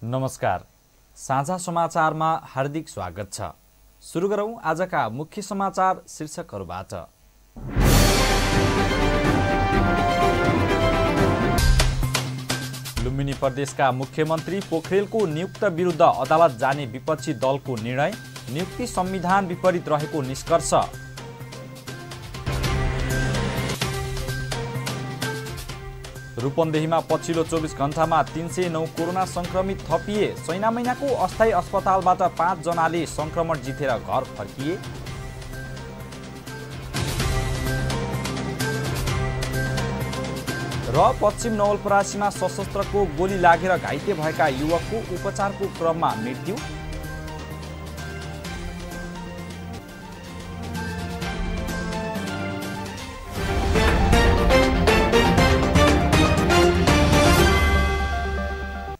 नमस्कार। साझा समाचारमा हार्दिक स्वागत छ। सुरु गरौं आजका मुख्य समाचार शीर्षकहरूबाट। लुम्बिनी प्रदेशका मुख्यमन्त्री पोखरेलको नियुक्त विरुद्ध अदालत जाने विपक्षी दलको निर्णय, नियुक्ति संविधान विपरीत रहेको निष्कर्ष। रूपन्देहीमा पछिल्लो 24 घण्टामा 309 कोरोना संक्रमित थपिए। सैना महिनाको अस्थायी अस्पतालबाट 5 जनाले संक्रमण जितेर घर फर्किए। र पश्चिम नवलपरासीमा सशस्त्रको गोली लागेर घाइते भएका युवकको उपचारको क्रममा मृत्यु।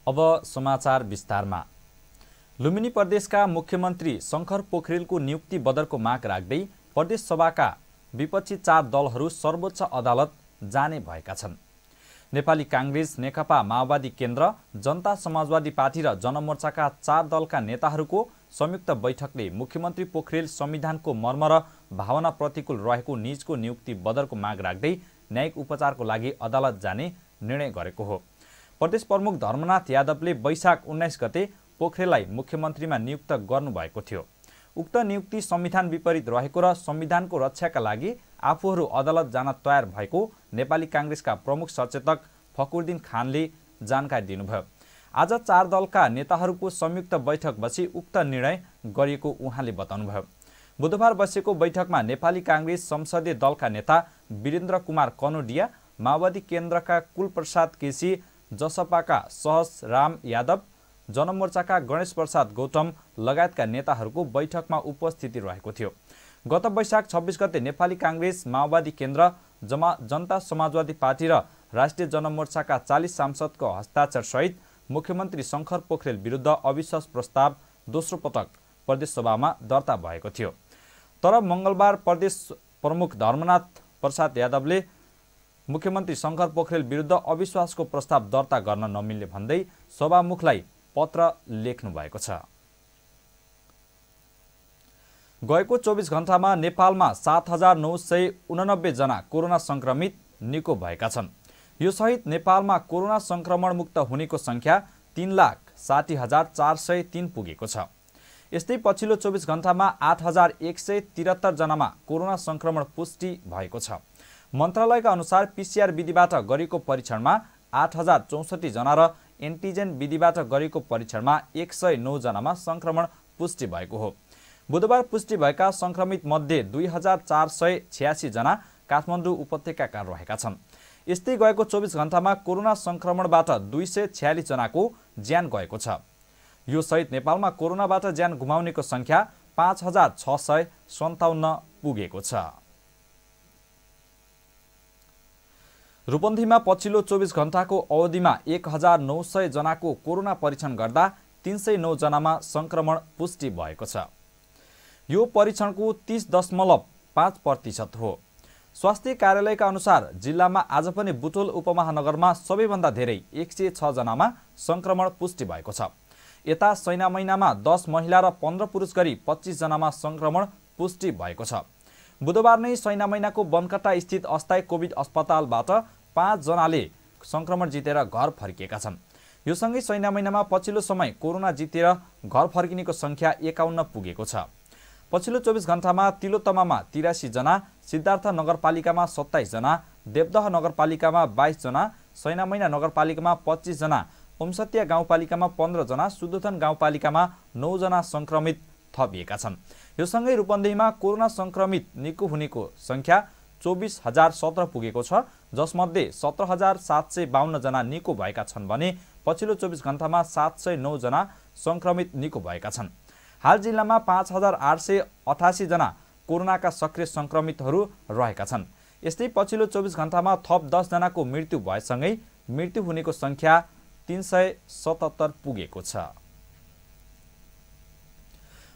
अब समाचार विस्तारमा। लुम्बिनी प्रदेशका मुख्यमन्त्री शंकर पोखरेलको नियुक्ति बदरको माग राख्दै प्रदेश सभाका विपक्षी 4 दलहरू सर्वोच्च अदालत जाने भएका छन्। नेपाली कांग्रेस, नेकपा माओवादी केन्द्र, जनता समाजवादी पार्टी र जनमोर्चाका 4 दलका नेताहरूको संयुक्त बैठकले मुख्यमन्त्री पोखरेल संविधानको मर्म र भावना प्रतिकूल रहेको निजको नियुक्ति बदरको माग राख्दै न्यायिक उपचारको लागि अदालत जाने निर्णय गरेको हो। प्रदेश प्रमुख धर्मनाथ यादवले वैशाख 19 गते पोखरेललाई मुख्यमन्त्रीमा नियुक्त गर्नुभएको थियो। उक्त नियुक्ति संविधान विपरीत रहेको र संविधानको रक्षाका लागि आफूहरू अदालत जान तयार भएको नेपाली कांग्रेसका प्रमुख सचेतक फखरुद्दीन खानले जानकारी दिनुभयो। आज 4 दलका नेताहरूको संयुक्त बैठक बसी उक्त निर्णय गरिएको उहाँले बताउनुभयो। बुधबार बसेको बैठकमा नेपाली कांग्रेस संसदीय दलका नेता वीरेन्द्र कुमार कनोडिया, माओवादी केन्द्रका कुलप्रसाद केसी, जसपाका सहस राम यादव, जनमोर्चाका गणेश प्रसाद गौतम लगायतका नेताहरूको बैठकमा उपस्थिति रहेको थियो। गत वैशाख 26 गते नेपाली कांग्रेस, माओवादी केन्द्र, जनता समाजवादी पार्टी र राष्ट्रिय जनमोर्चाका 40 सांसदको हस्ताक्षर सहित मुख्यमन्त्री शंकर पोखरेल विरुद्ध अविश्वास प्रस्ताव दोस्रो पटक प्रदेश सभामा दर्ता भएको थियो। तर मंगलबार प्रदेश प्रमुख धर्मनाथ प्रसाद यादवले मुख्यमन्त्री शंकर पोखरेल विरुद्ध अविश्वासको प्रस्ताव दर्ता गर्न नमिल्ने भन्दै सभामुखलाई पत्र लेख्नु भएको छ। गएको 24 घण्टामा नेपालमा 7989 जना कोरोना संक्रमित निको भएका छन्। यो सहित नेपालमा कोरोना संक्रमण मुक्त हुनेको संख्या 3,60,403 पुगेको छ। यस्तै पछिल्लो 24 घण्टामा 8,173 जनामा कोरोना संक्रमण पुष्टि भएको छ। मन्त्रालयका अनुसार पीसीआर विधिबाट गरेको परीक्षणमा 8,064 जना र एन्टिजेन विधिबाट गरेको परीक्षणमा 109 जनामा संक्रमण पुष्टि भएको हो। बुधबार पुष्टि भएका संक्रमित मध्ये 2,486 जना काठमाडौँ उपत्यकाका रहेका छन्। यस्तै गएको 24 घण्टामा कोरोना संक्रमणबाट 246 जनाको ज्यान गएको छ। यो सहित नेपालमा कोरोनाबाट ज्यान गुमाउनेको संख्या 5,657 पुगेको छ। रूपन्देहीमा पछिल्लो 24 घण्टाको अवधिमा 1,900 जनाको कोरोना परीक्षण गर्दा 309 जनामा संक्रमण पुष्टि भएको छ। यो परीक्षणको 30.5% हो। स्वास्थ्य कार्यालयका अनुसार जिल्लामा आज पनि बुटोल उपमहानगरमा सबैभन्दा धेरै 106 जनामा संक्रमण पुष्टि भएको छ। यता सैना महिनामा 10 महिला र 15 पुरुष गरी 25 जनामा संक्रमण पुष्टि भएको छ। बुधबार नै सैना महिनाको बनकट्टा स्थित अस्थायी कोभिड अस्पतालबाट 5 जनाले संक्रमण जितेर घर फर्किएका छन्। यो सँगै सैना महिनामा पछिल्लो समय कोरोना जितेर घर फर्किनेको संख्या 51 पुगेको छ। पछिल्लो 24 घण्टामा तिलोत्तमामा 83 जना, सिद्धार्थ नगरपालिकामा 27 जना, देवदह नगरपालिकामा 22 जना, सैना महिना नगरपालिकामा 25 जना, ओमसतिया गाउँपालिकामा 15 जना, सुदोथन गाउँपालिकामा 9 जना संक्रमित थपिएका छन्। यो सँगै रूपन्देहीमा कोरोना संक्रमित निको हुनेको संख्या 24,017 पुगेको छ, जसमध्ये 17,752 जना निको भएका छन् भने पछिल्लो 24 घण्टामा 709 जना संक्रमित निको भएका छन्। हाल जिल्लामा 5,888 जना कोरोनाका सक्रिय संक्रमितहरू रहेका छन्। यस्तै पछिल्लो 24 घण्टामा थप 10 जनाको मृत्यु भएसँगै मृत्यु हुनेको संख्या 377 पुगेको छ।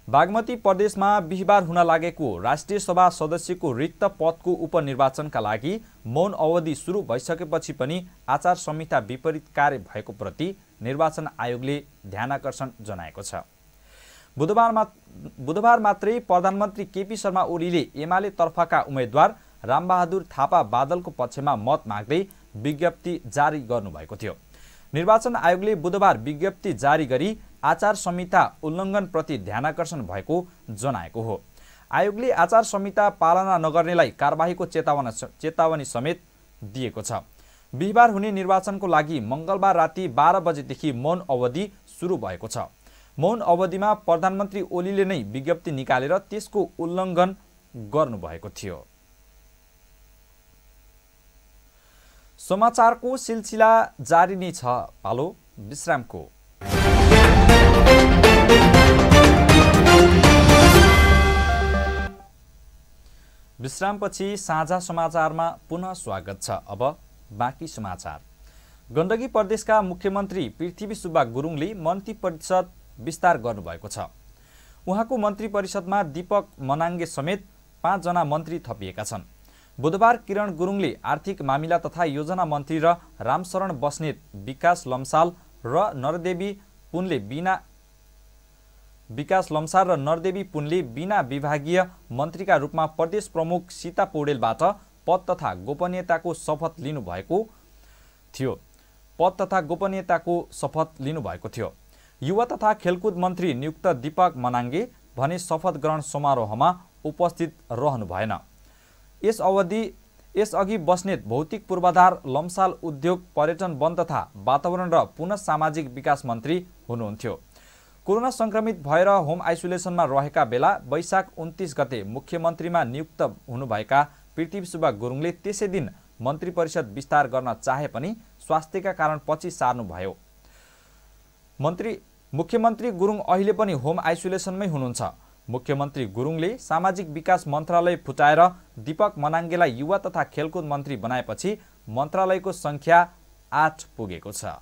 बागमती प्रदेशमा बिहिबार हुन लागेको राष्ट्रिय सभा सदस्यको रिक्त पदको उपनिर्वाचनका लागि मौन अवधि सुरु भइसकेपछि पनि आचार संहिता विपरीत कार्य भएको प्रति निर्वाचन आयोगले ध्यानाकर्षण जनाएको छ। बुधबार मात्रै प्रधानमन्त्री केपी शर्मा ओलीले एमाले तर्फका उम्मेद्वार रामबहादुर थापा बादलको पक्षमा मत माग्दै विज्ञप्ति जारी गर्नुभएको थियो। निर्वाचन आयोगले बुधबार विज्ञप्ति जारी गरी आचार संहिता उल्लङ्घनप्रति ध्यानाकर्षण भएको जनाएको हो। आयोगले आचार संहिता पालना नगर्नेलाई कारबाहीको चेतावनी समेत दिएको छ। बिहिबार हुने निर्वाचनको लागि मङ्गलबार राति 12 बजेदेखि मौन अवधि सुरु भएको छ। मौन अवधिमा प्रधानमन्त्री ओलीले नै विज्ञप्ति निकालेर त्यसको उल्लङ्घन गर्नुभएको थियो। समाचारको सिलसिला जारी नै छ, पालो विश्रामको। विश्रामपछि साझा समाचारमा पुनः स्वागत छ। अब बाँकी समाचार। गण्डकी प्रदेशका मुख्यमन्त्री पृथ्वी सुब्बा गुरुङले मन्त्री परिषद विस्तार गर्नुभएको छ। उहाँको मन्त्री परिषदमा दीपक मनाङ्गे समेत 5 जना मन्त्री थपिएका छन्। बुधबार किरण गुरुङले आर्थिक मामिला तथा योजना मन्त्री र रामशरण बस्नेत विकास लम्साल र नरदेवी पुनले बिना विभागीय मन्त्रीका रूपमा प्रदेश प्रमुख सीता पौडेलबाट पद तथा गोपनीयताको शपथ लिनुभएको थियो। युवा तथा खेलकुद मन्त्री नियुक्त दीपक मनाङ्गे भने शपथ ग्रहण समारोहमा उपस्थित रहनु भएन। यसअघि बस्नेत भौतिक पूर्वाधार, लम्साल उद्योग, पर्यटन, वन तथा वातावरण र पुनः सामाजिक विकास मन्त्री हुनुहुन्थ्यो। कोरोना संक्रमित भएर होम आइसोलेसनमा रहेका बेला वैशाख 29 गते मुख्यमन्त्रीमा नियुक्त हुनुभएका पृथ्वी सुब्बा गुरुङले त्यसै दिन मन्त्री परिषद विस्तार गर्न चाहे पनि स्वास्थ्यका कारण पछि सार्नुभयो। मुख्यमन्त्री गुरुङ अहिले पनि होम आइसोलेसनमै हुनुहुन्छ। मुख्यमन्त्री गुरुङले सामाजिक विकास मन्त्रालय फुटाएर दीपक मनाङ्गेलाई युवा तथा खेलकुद मन्त्री बनाएपछि मन्त्रालयको संख्या 8 पुगेको छ।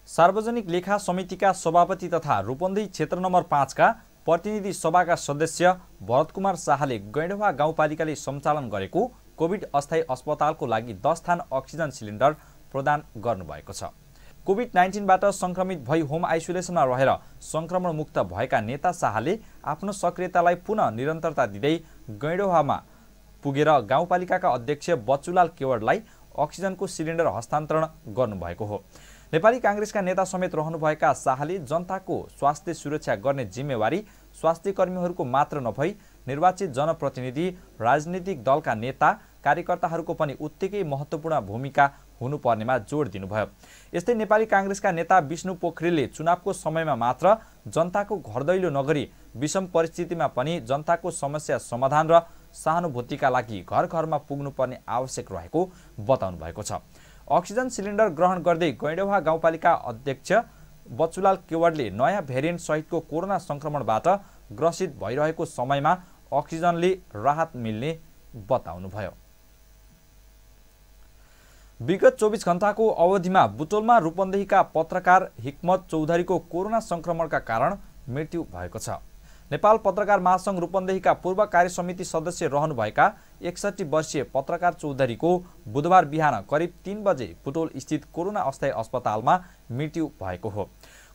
सार्वजनिक लेखा समितिका सभापति तथा रूपन्देही क्षेत्र नम्बर 5 का प्रतिनिधि सभाका सदस्य भरतकुमार शाहले गैंडवा गाउँपालिकाले सञ्चालन गरेको कोभिड अस्थायी अस्पतालको लागि 10 थान अक्सिजन सिलिन्डर प्रदान गर्नुभएको छ। कोभिड-19बाट संक्रमित भई होम आइसोलेसनमा रहेर संक्रमण मुक्त भएका नेता शाहले आफ्नो सक्रियतालाई पुनः निरन्तरता दिँदै गैंडवामा पुगेर गाउँपालिकाका अध्यक्ष बच्चुलाल केवडलाई अक्सिजनको सिलिन्डर हस्तान्तरण गर्नुभएको हो। नेपाली कांग्रेसका नेता समेत रहनुभएका शाहले जनताको स्वास्थ्य सुरक्षा गर्ने जिम्मेवारी स्वास्थ्य कर्मीहरूको मात्र नभई निर्वाचित जनप्रतिनिधि, राजनीतिक दलका नेता, कार्यकर्ताहरूको पनि उत्तिकै महत्त्वपूर्ण भूमिका हुनुपर्नेमा जोड दिनुभयो। यस्तै नेपाली कांग्रेसका नेता विष्णु पोखरेलले चुनावको समयमा मात्र जनताको घरदैलो नगरी विषम परिस्थितिमा पनि जनताको समस्या समाधान र सहानुभूतिका लागि घर घरमा पुग्नुपर्ने आवश्यक रहेको बताउनु भएको छ। अक्सिजन सिलिन्डर ग्रहण गर्दै गैंडवा गाउँपालिका अध्यक्ष बच्चुलाल केवडले नयाँ भेरिएन्ट सहितको कोरोना संक्रमणबाट ग्रसित भइरहेको समयमा अक्सिजनले राहत मिल्ने बताउनुभयो। विगत 24 घण्टाको अवधिमा बुटोलमा रूपन्देहीका पत्रकार हिक्मत चौधरीको कोरोना संक्रमणका कारण मृत्यु भएको छ। नेपाल पत्रकार महासंघ रूपन्देहीका पूर्व कार्यसमिति सदस्य रहनुभएका 61 वर्षीय पत्रकार चौधरीको बुधबार बिहान करिब 3 बजे बुटोल स्थित कोरोना अस्थायी अस्पतालमा मृत्यु भएको हो।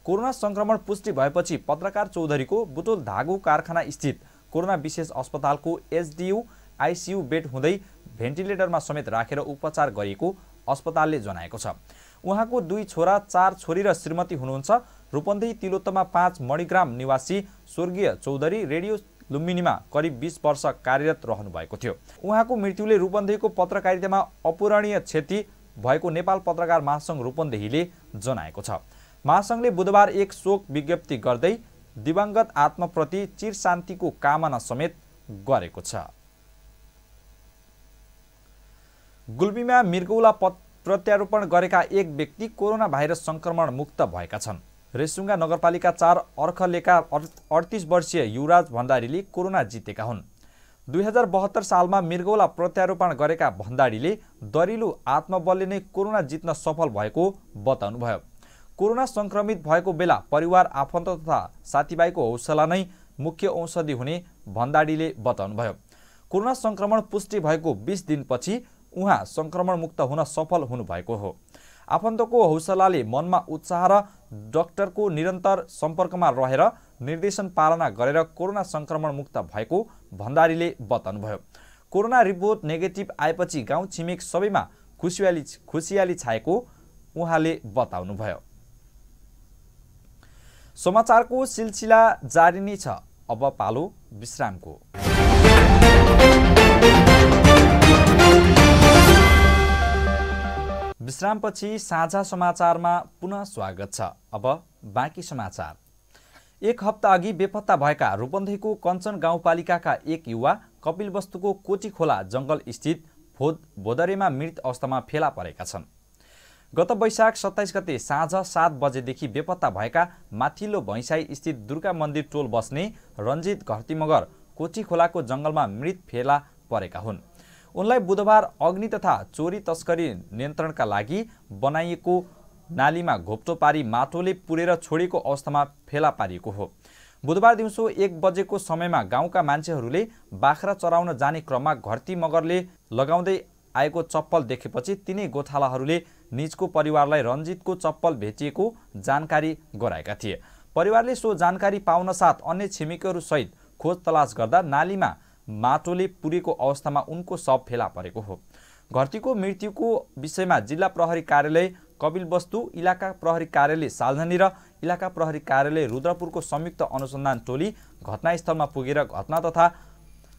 कोरोना संक्रमण पुष्टि भएपछि पत्रकार चौधरीको बुटोल धागो कारखाना स्थित कोरोना विशेष अस्पतालको एचडीयू आईसीयू बेड हुँदै भेन्टिलेटरमा समेत राखेर उपचार गरिएको अस्पतालले जनाएको छ। उहाँको 2 छोरा, 4 छोरी र श्रीमती हुनुहुन्छ। रूपन्देही तिलोत्तमा 5 मणिग्राम निवासी स्वर्गीय चौधरी रेडियो लुम्बिनीमा करिब 20 वर्ष कार्यरत रहनु भएको थियो। उहाँको मृत्युले रूपन्देहीको पत्रकारितामा अपूरणीय क्षति भएको नेपाल पत्रकार महासंघ रूपन्देहीले जनाएको छ। महासंघले बुधबार एक शोक विज्ञप्ति गर्दै दिवंगत आत्माप्रति चिर शान्तिको कामना समेत गरेको छ। गुल्मीमा मृगौला प्रत्यारोपण गरेका एक व्यक्ति कोरोना भाइरस संक्रमण मुक्त भएका छन्। रेसुङ्गा नगरपालिका 4 अर्खलेका 38 वर्षीय युवराज भण्डारीले कोरोना जितेका हुन्। 2072 सालमा मृगौला प्रत्यारोपण गरेका भण्डारीले दरिलो आत्मबलले नै कोरोना जित्न सफल भएको बताउनुभयो। कोरोना संक्रमित भएको बेला परिवार, आफन्त तथा साथीभाइको हौसला नै मुख्य औषधि हुने भण्डारीले बताउनुभयो। कोरोना संक्रमण पुष्टि भएको 20 दिनपछि उहाँ संक्रमण मुक्त हुन सफल हुनुभएको हो। आफन्तको हौसलाले मनमा उत्साह र डाक्टरको निरन्तर सम्पर्कमा रहेर निर्देशन पालना गरेर कोरोना संक्रमण मुक्त भएको भण्डारीले बताउनुभयो। कोरोना रिपोर्ट नेगेटिभ आएपछि गाउँ छिमेक सबैमा खुसियाली छाएको उहाँले बताउनुभयो। समाचारको सिलसिला जारी नै छ। अब पालो विश्रामको। विश्रामपछि साझा समाचारमा पुनः स्वागत छ। अब बाँकी समाचार। एक हप्ता अघि बेपत्ता भएका रूपन्देहीको कञ्चन गाउँपालिकाका एक युवा कपिलवस्तुको कोटीखोला जंगल स्थित भोदरेमा मृत अवस्थामा फेला परेका छन्। गत वैशाख 27 गते साँझ 7 बजेदेखि बेपत्ता भएका माथिल्लो भैँसाई स्थित दुर्गा मन्दिर टोल बस्ने रञ्जित घरती मगर कोटीखोलाको जंगलमा मृत फेला परेका हुन्। उनलाई बुधबार अग्नि तथा चोरी तस्करी नियन्त्रणका लागि बनाइएको नालीमा घोप्टो पारी माटोले पुरेर छोडेको अवस्थामा फेला पारिएको हो। बुधबार दिउँसो 1 बजेको समयमा गाउँका मान्छेहरूले बाख्रा चराउन जाने क्रममा घरती मगरले लगाउँदै आएको चप्पल देखेपछि तिनै गोठालाहरूले निजको परिवारलाई रञ्जितको चप्पल भेटिएको जानकारी गराएका थिए। परिवारले सो जानकारी पाउन साथ अन्य छिमेकीहरूसहित खोज तलास गर्दा नालीमा माटोले पुरेको अवस्थामा उनको शव फेला परेको हो। घरतीको मृत्युको विषयमा जिल्ला प्रहरी कार्यालय कपिलवस्तु, इलाका प्रहरी कार्यालय सालजनी र इलाका प्रहरी कार्यालय रुद्रपुरको संयुक्त अनुसन्धान टोली घटनास्थलमा पुगेर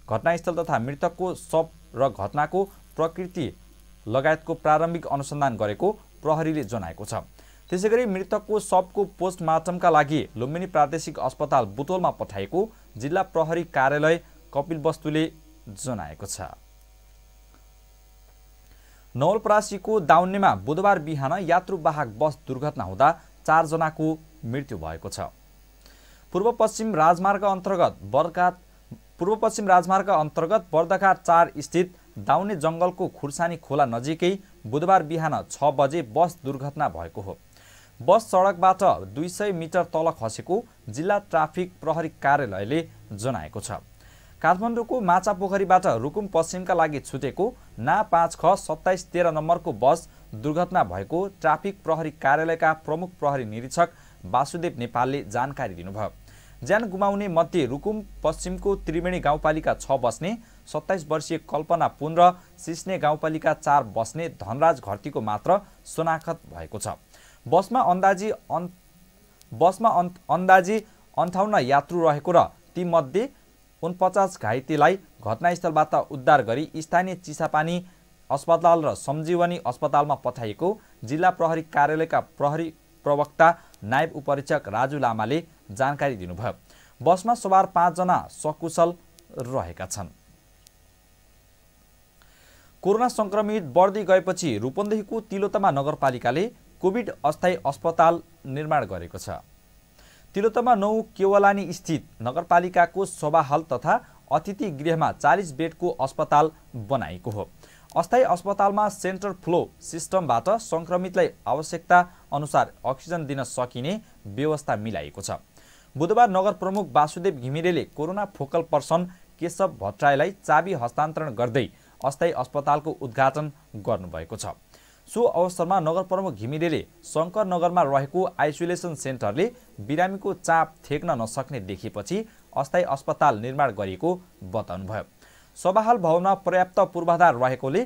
घटनास्थल तथा मृतकको शव र घटनाको प्रकृति लगायतको प्रारम्भिक अनुसन्धान गरेको प्रहरीले जनाएको छ। त्यसैगरी मृतकको शवको पोस्टमार्टमका लागि लुम्बिनी प्रादेशिक अस्पताल बुटोलमा पठाएको जिल्ला प्रहरी कार्यालय कपिलवस्तुले जनाएको छ। नवलपरासीको दाउन्नेमा बुधबार बिहान यात्रुवाहक बस दुर्घटना हुँदा 4 जनाको मृत्यु भएको छ। पूर्व पश्चिम राजमार्ग अन्तर्गत बर्दघाट 4 स्थित दाउन्ने जंगलको खुर्सानी खोला नजिकै बुधबार बिहान 6 बजे बस दुर्घटना भएको हो। बस सडकबाट 200 मिटर तल खसेको जिल्ला ट्राफिक प्रहरी कार्यालयले जनाएको छ। काठमाडौँको माछापोखरीबाट रुकुम पश्चिमका लागि छुटेको ना 5 ख 2713 नम्बरको बस दुर्घटना भएको ट्राफिक प्रहरी कार्यालयका प्रमुख प्रहरी निरीक्षक वासुदेव नेपालले जानकारी दिनुभयो। ज्यान गुमाउने मध्ये रुकुम पश्चिमको त्रिवेणी गाउँपालिका 6 बस्ने 27 वर्षीय कल्पना पुन र सिस्ने गाउँपालिका 4 बस्ने धनराज घरतीको मात्र शनाखत भएको छ। बसमा अन्दाजी 58 यात्रु रहेको र ती मध्ये 49 घाइतेलाई घटनास्थलबाट उद्धार गरी स्थानीय चिसापानी अस्पताल र सञ्जीवनी अस्पतालमा पठाइएको जिल्ला प्रहरी कार्यालयका प्रहरी प्रवक्ता नायब उपरीक्षक राजु लामाले जानकारी दिनुभयो। बसमा सवार 5 जना सकुशल रहेका छन्। कोरोना संक्रमित बढ्दै गएपछि रूपन्देहीको तिलोत्तमा नगरपालिकाले कोभिड अस्थायी अस्पताल निर्माण गरेको छ। तिलोत्तमा 9 केवलानी स्थित नगरपालिकाको सभा हल तथा अतिथि गृहमा 40 बेडको अस्पताल बनाएको हो। अस्थायी अस्पतालमा सेन्टर फ्लो सिस्टमबाट संक्रमितलाई आवश्यकता अनुसार अक्सिजन दिन सकिने व्यवस्था मिलाइएको छ। बुधबार नगर प्रमुख वासुदेव घिमिरेले कोरोना फोकल पर्सन केशव भट्टराईलाई चाबी हस्तान्तरण गर्दै अस्थायी अस्पतालको उद्घाटन गर्नुभएको छ। सो अवसरमा नगर प्रमुख घिमिरेले शङ्कर नगरमा रहेको आइसोलेसन सेन्टरले बिरामीको चाप थेक्न नसक्ने देखेपछि अस्थायी अस्पताल निर्माण गरिएको बताउनुभयो। सभाहाल भवनमा पर्याप्त पूर्वाधार रहेकोले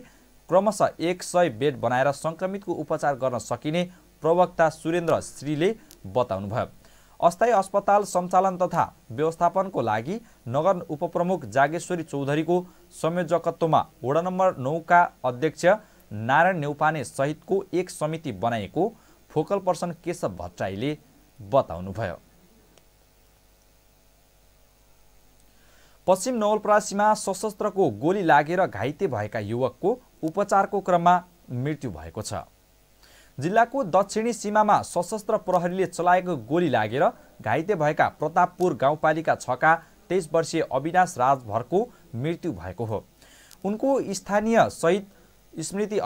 क्रमशः 100 बेड बनाएर संक्रमितको उपचार गर्न सकिने प्रवक्ता सुरेन्द्र श्रीले बताउनुभयो। अस्थायी अस्पताल सञ्चालन तथा व्यवस्थापनको लागि नगर उपप्रमुख जागेश्वरी चौधरीको संयोजकत्वमा वडा नम्बर 9 का अध्यक्ष नारायण नेउपाने सहितको एक समिति बनाएको फोकल पर्सन केशव भट्टराईले बताउनुभयो। पश्चिम नवलपरासीमा सशस्त्रको गोली लागेर घाइते भएका युवकको उपचारको क्रममा मृत्यु भएको छ। जिल्लाको दक्षिणी सीमामा सशस्त्र प्रहरीले चलाएको गोली लागेर घाइते भएका प्रतापपुर गाउँपालिका 6 का 23 वर्षीय अविनाश राजभरको मृत्यु भएको हो। उनको स्थानीय शहीद स्मृति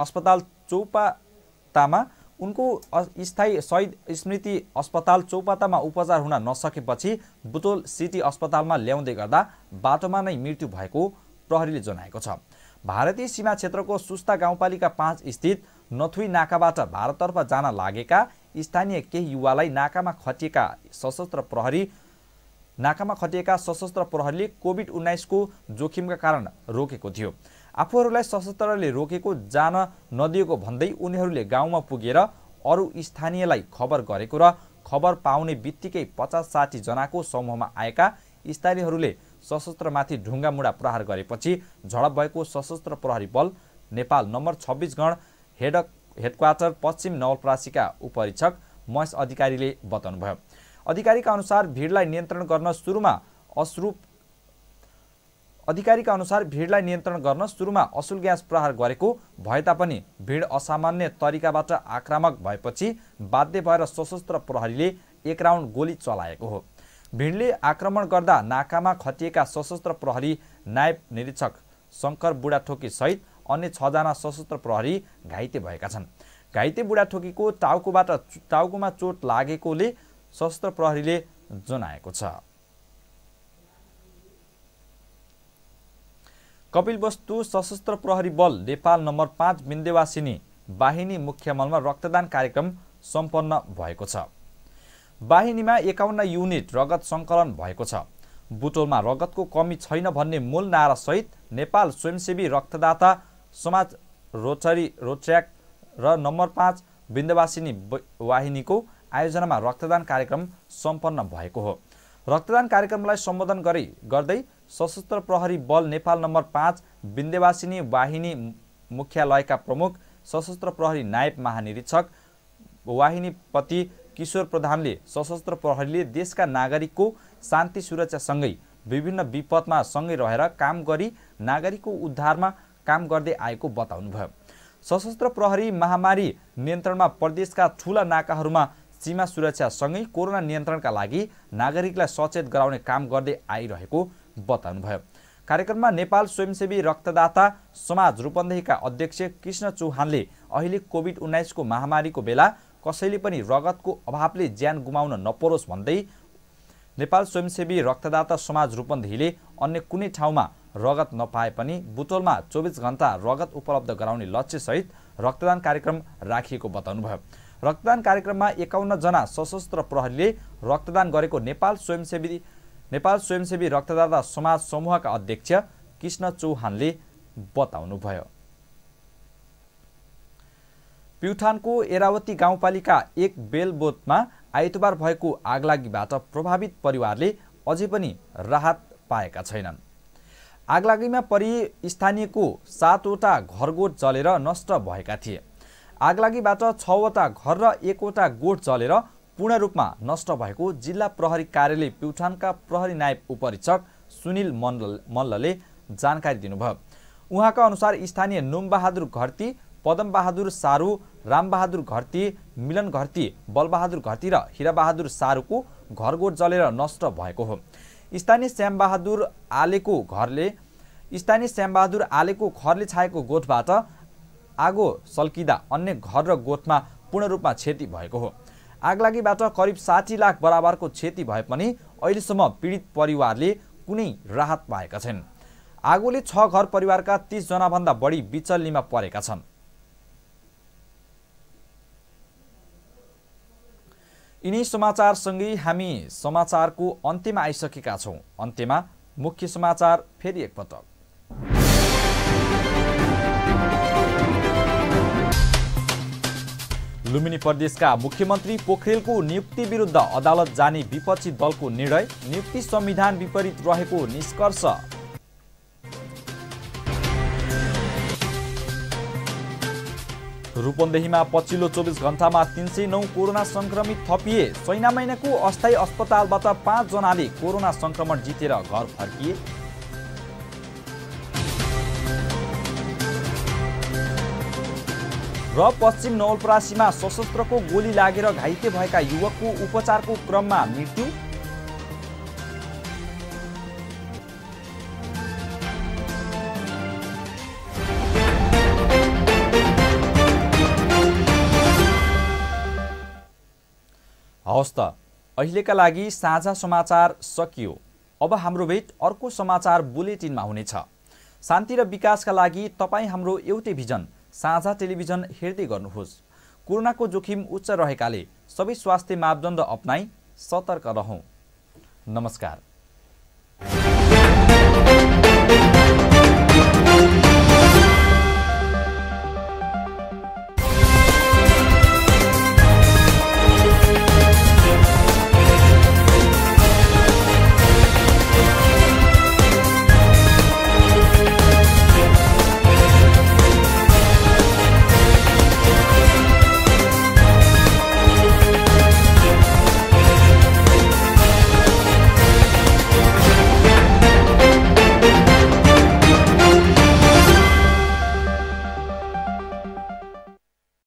अस्पताल चौपातामा उपचार हुन नसकेपछि बुटोल सिटी अस्पतालमा ल्याउँदै गर्दा बाटोमा नै मृत्यु भएको प्रहरीले जनाएको छ। भारतीय सीमा क्षेत्रको सुस्ता गाउँपालिका 5 स्थित नथुई नाकाबाट भारततर्फ जान लागेका स्थानीय केही युवालाई नाकामा खटिएका सशस्त्र प्रहरीले कोभिड-19 को जोखिमका कारण रोकेको थियो। आफूहरूलाई सशस्त्रले रोकेको जान नदिएको भन्दै उनीहरूले गाउँमा पुगेर अरू स्थानीयलाई खबर गरेको र खबर पाउने बित्तिकै 50-60 जनाको समूहमा आएका स्थानीयहरूले सशस्त्रमाथि ढुङ्गामुढा प्रहार गरेपछि झडप भएको सशस्त्र प्रहरी बल नेपाल नम्बर 26 गण हेडक्वार्टर पश्चिम नवलपरासीका उपरीक्षक महेश अधिकारीले बताउनुभयो। अधिकारीका अनुसार भिडलाई नियन्त्रण गर्न सुरुमा असुल ग्यास प्रहार गरेको भए तापनि भिड असामान्य तरिकाबाट आक्रामक भएपछि बाध्य भएर सशस्त्र प्रहरीले एक राउन्ड गोली चलाएको हो। भिडले आक्रमण गर्दा नाकामा खटिएका सशस्त्र प्रहरी नायब निरीक्षक शङ्कर बुढाथोकी सहित अन्य 6 जना सशस्त्र प्रहरी घाइते भएका छन्। घाइते बुढाथोकीको टाउकोमा चोट लागेकोले सशस्त्र प्रहरीले जनाएको छ। कपिलवस्तु सशस्त्र प्रहरी बल नेपाल नम्बर 5 विन्ध्यवासिनी वाहिनी मुख्यमलमा रक्तदान कार्यक्रम सम्पन्न भएको छ। वाहिनीमा 51 युनिट रगत सङ्कलन भएको छ। बुटोलमा रगतको कमी छैन भन्ने मूल नारा सहित नेपाल स्वयंसेवी रक्तदाता समाज रोटर्याक र नम्बर 5 विन्ध्यवासिनी वाहिनीको आयोजनामा रक्तदान कार्यक्रम सम्पन्न भएको हो। रक्तदान कार्यक्रमलाई सम्बोधन गर्दै सशस्त्र प्रहरी बल नेपाल नम्बर 5 विन्ध्यवासिनी वाहिनी मुख्यालयका प्रमुख सशस्त्र प्रहरी नायब महानिरीक्षक वाहिनीपति किशोर प्रधानले सशस्त्र प्रहरीले देशका नागरिकको शान्ति सुरक्षासँगै विभिन्न विपदमा सँगै रहेर काम गरी नागरिकको उद्धारमा काम गर्दै आएको बताउनुभयो। सशस्त्र प्रहरी महामारी नियन्त्रणमा प्रदेशका ठूला नाकाहरूमा सीमा सुरक्षासँगै कोरोना नियन्त्रणका लागि नागरिकलाई सचेत गराउने काम गर्दै आइरहेको बताउनुभयो। कार्यक्रममा नेपाल स्वयंसेवी रक्तदाता समाज रूपन्देहीका अध्यक्ष कृष्ण चौहानले अहिले कोभिड-19 को महामारीको बेला कसैले पनि रगतको अभावले ज्यान गुमाउन नपरोस् भन्दै नेपाल स्वयंसेवी रक्तदाता समाज रूपन्देहीले अन्य कुनै ठाउँमा रगत नपाए पनि बुटोलमा 24 घण्टा रगत उपलब्ध गराउने लक्ष्यसहित रक्तदान कार्यक्रम राखिएको बताउनुभयो। रक्तदान कार्यक्रममा 51 जना सशस्त्र प्रहरीले रक्तदान गरेको नेपाल स्वयंसेवी रक्तदाता समाज समूहका अध्यक्ष कृष्ण चौहानले बताउनुभयो। प्युठानको एरावती गाउँपालिका 1 बेलबोटमा आइतबार भएको आगलागीबाट प्रभावित परिवारले अझै पनि राहत पाएका छैनन्। आगलागीमा परि स्थानीयको 7 वटा घरगोठ जलेर नष्ट भएका थिए। आगलागीबाट 6 वटा घर र 1 वटा गोठ जलेर पूर्ण रूपमा नष्ट भएको जिल्ला प्रहरी कार्यालय प्युठानका प्रहरी नायब उपरीक्षक सुनिल मल्लले जानकारी दिनुभयो। उहाँका अनुसार स्थानीय नुमबहादुर घरती, पदमबहादुर सारू, रामबहादुर घरती, मिलन घरती, बलबहादुर घरती र हिराबहादुर सारूको घरगोठ जलेर नष्ट भएको हो। स्थानीय श्यामबहादुर आलेको खरले छाएको गोठबाट आगो सल्किँदा अन्य घर र गोठमा पूर्ण रूपमा क्षति भएको हो। आगलागीबाट करिब 60 लाख बराबरको क्षति भए पनि अहिलेसम्म पीडित परिवारले कुनै राहत पाएका छैनन्। आगोले 6 घर परिवारका 30 जनाभन्दा बढी बिचल्लीमा परेका छन्। यिनै समाचारसँगै हामी समाचारको अन्त्यमा आइसकेका छौं। अन्त्यमा मुख्य समाचार फेरि एकपटक। लुम्बिनी प्रदेशका मुख्यमन्त्री पोखरेलको नियुक्ति विरुद्ध अदालत जाने विपक्षी दलको निर्णय, नियुक्ति संविधान विपरीत रहेको निष्कर्ष। रूपन्देहीमा पछिल्लो 24 घण्टामा 309 कोरोना संक्रमित थपिए। सैना महिनाको अस्थायी अस्पतालबाट 5 जनाले कोरोना संक्रमण जितेर घर फर्किए। र पश्चिम नवलपरासीमा सशस्त्रको गोली लागेर घाइते भएका युवकको उपचारको क्रममा मृत्यु। हवस् त, अहिलेका लागि साझा समाचार सकियो। अब हाम्रो भेट अर्को समाचार बुलेटिनमा हुनेछ। शान्ति र विकासका लागि तपाईँ हाम्रो एउटै भिजन, साझा टेलिभिजन हेर्दै गर्नुहोस्। कोरोनाको जोखिम उच्च रहेकाले सबै स्वास्थ्य मापदण्ड अपनाई सतर्क रहौं। नमस्कार।